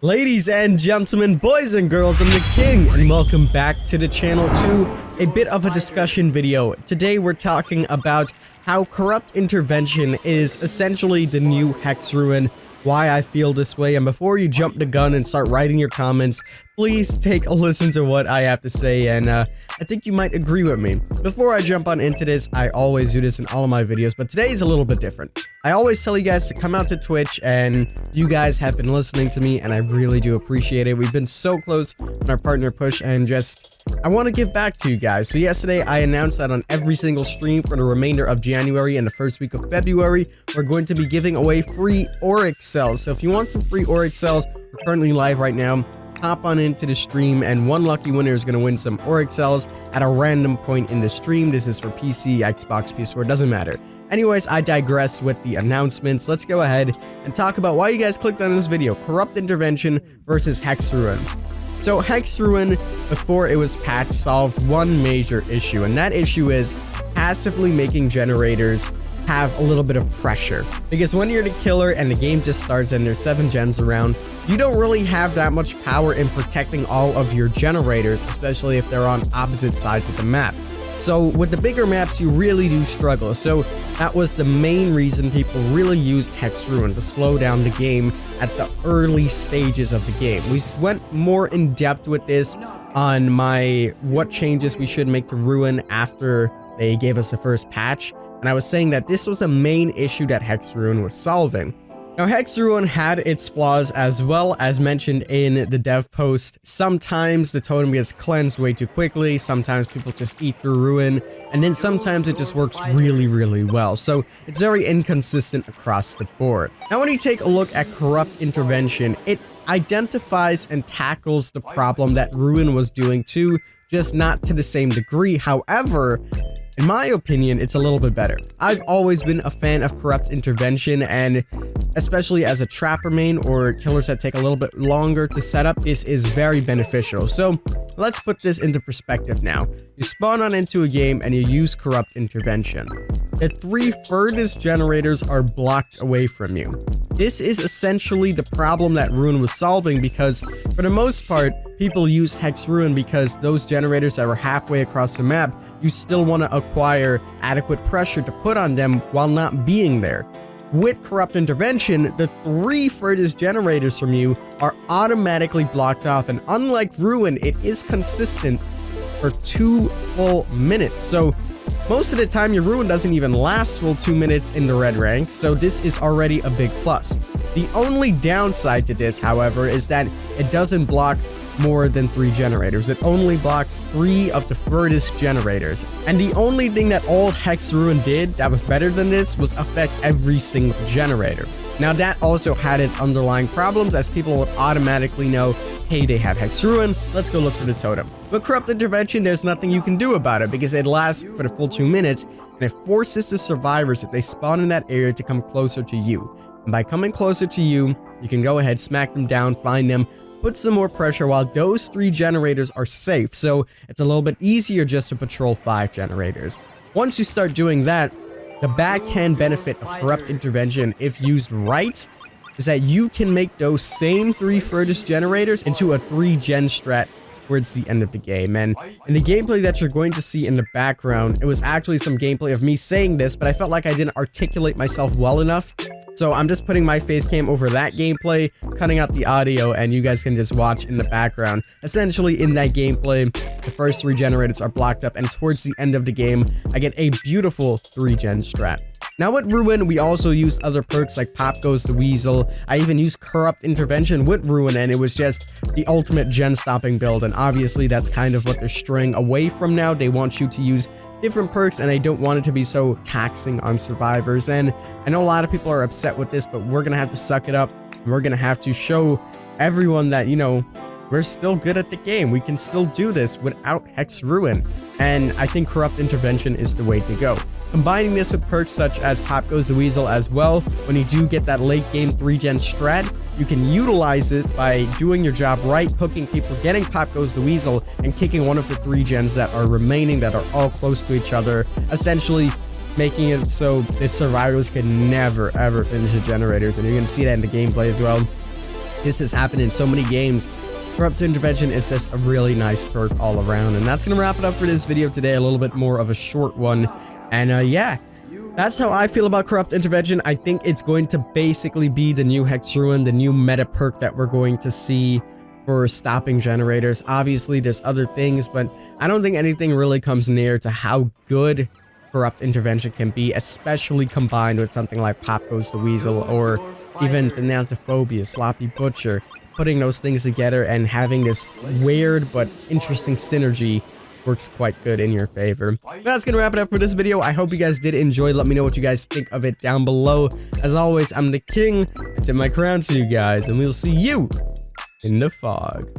Ladies and gentlemen, boys and girls, I'm the King, and welcome back to the channel to a bit of a discussion video. Today we're talking about how corrupt intervention is essentially the new Hex Ruin, why I feel this way, and before you jump the gun and start writing your comments, please take a listen to what I have to say, and I think you might agree with me. Before I jump on into this, I always do this in all of my videos, but today is a little bit different. I always tell you guys to come out to Twitch, and you guys have been listening to me, and I really do appreciate it. We've been so close on our partner push, and I want to give back to you guys. So yesterday, I announced that on every single stream for the remainder of January and the first week of February, we're going to be giving away free Oryx cells. So if you want some free Oryx cells, we're currently live right now. Hop on into the stream, and one lucky winner is going to win some Oryx cells at a random point in the stream. This is for PC, Xbox, PS4, doesn't matter. Anyways, I digress with the announcements. Let's go ahead and talk about why you guys clicked on this video. Corrupt intervention versus Hex Ruin. So Hex Ruin, before it was patched, solved one major issue, and that issue is passively making generators have a little bit of pressure. Because when you're the killer and the game just starts and there's 7 gens around, you don't really have that much power in protecting all of your generators, especially if they're on opposite sides of the map. So with the bigger maps, you really do struggle. So that was the main reason people really used Hex Ruin to slow down the game at the early stages of the game. We went more in depth with this on my what changes we should make to Ruin after they gave us the first patch. And I was saying that this was a main issue that Hex Ruin was solving. Now, Hex Ruin had its flaws as well, as mentioned in the dev post. Sometimes the totem gets cleansed way too quickly, sometimes people just eat through Ruin, and then sometimes it just works really well. So it's very inconsistent across the board. Now, when you take a look at Corrupt Intervention, it identifies and tackles the problem that Ruin was doing too, just not to the same degree. However, in my opinion, it's a little bit better. I've always been a fan of Corrupt Intervention, and especially as a trapper main or killers that take a little bit longer to set up, this is very beneficial. So let's put this into perspective now. You spawn on into a game and you use Corrupt Intervention. The 3 furthest generators are blocked away from you. This is essentially the problem that Ruin was solving, because for the most part, people use Hex Ruin because those generators that were halfway across the map, you still want to acquire adequate pressure to put on them while not being there. With Corrupt Intervention, the 3 furthest generators from you are automatically blocked off, and unlike Ruin, it is consistent for 2 full minutes. So most of the time, your Ruin doesn't even last full 2 minutes in the red ranks, so this is already a big plus. The only downside to this, however, is that it doesn't block more than 3 generators. It only blocks 3 of the furthest generators. And the only thing that old Hex Ruin did that was better than this was affect every single generator. Now, that also had its underlying problems, as people would automatically know, hey, they have Hex Ruin, let's go look for the totem. But Corrupt Intervention, there's nothing you can do about it, because it lasts for the full 2 minutes, and it forces the survivors, if they spawn in that area, to come closer to you. And by coming closer to you, you can go ahead, smack them down, find them, put some more pressure while those 3 generators are safe. So it's a little bit easier just to patrol 5 generators. Once you start doing that, the backhand benefit of Corrupt Intervention, if used right, is that you can make those same 3 furthest generators into a 3-gen strat towards the end of the game. And in the gameplay that you're going to see in the background, it was actually some gameplay of me saying this, but I felt like I didn't articulate myself well enough. So I'm just putting my face cam over that gameplay, cutting out the audio, and you guys can just watch in the background. Essentially, in that gameplay, the first 3 generators are blocked up, and towards the end of the game, I get a beautiful 3-gen strat. Now with Ruin, we also use other perks like Pop Goes the Weasel. I even used Corrupt Intervention with Ruin, and it was just the ultimate gen stopping build, and obviously that's kind of what they're straying away from now. They want you to use different perks, and I don't want it to be so taxing on survivors. And I know a lot of people are upset with this, but we're gonna have to suck it up. We're gonna have to show everyone that, you know, we're still good at the game. We can still do this without Hex Ruin, and I think Corrupt Intervention is the way to go. Combining this with perks such as Pop Goes the Weasel as well, when you do get that late game 3-gen strat, you can utilize it by doing your job right, hooking people, getting Pop Goes the Weasel, and kicking one of the 3 gens that are remaining that are all close to each other, essentially making it so the survivors can never ever finish the generators, and you're going to see that in the gameplay as well. This has happened in so many games. Corrupt Intervention is just a really nice perk all around. And that's going to wrap it up for this video today. A little bit more of a short one. And yeah, that's how I feel about Corrupt Intervention. I think it's going to basically be the new Hex Ruin, the new meta perk that we're going to see for stopping generators. Obviously, there's other things, but I don't think anything really comes near to how good Corrupt Intervention can be, especially combined with something like Pop Goes the Weasel or even Thanatophobia, Sloppy Butcher. Putting those things together and having this weird but interesting synergy works quite good in your favor. But that's gonna wrap it up for this video. I hope you guys did enjoy. Let me know what you guys think of it down below. As always, I'm the king. I tip my crown to you guys, and we'll see you in the fog.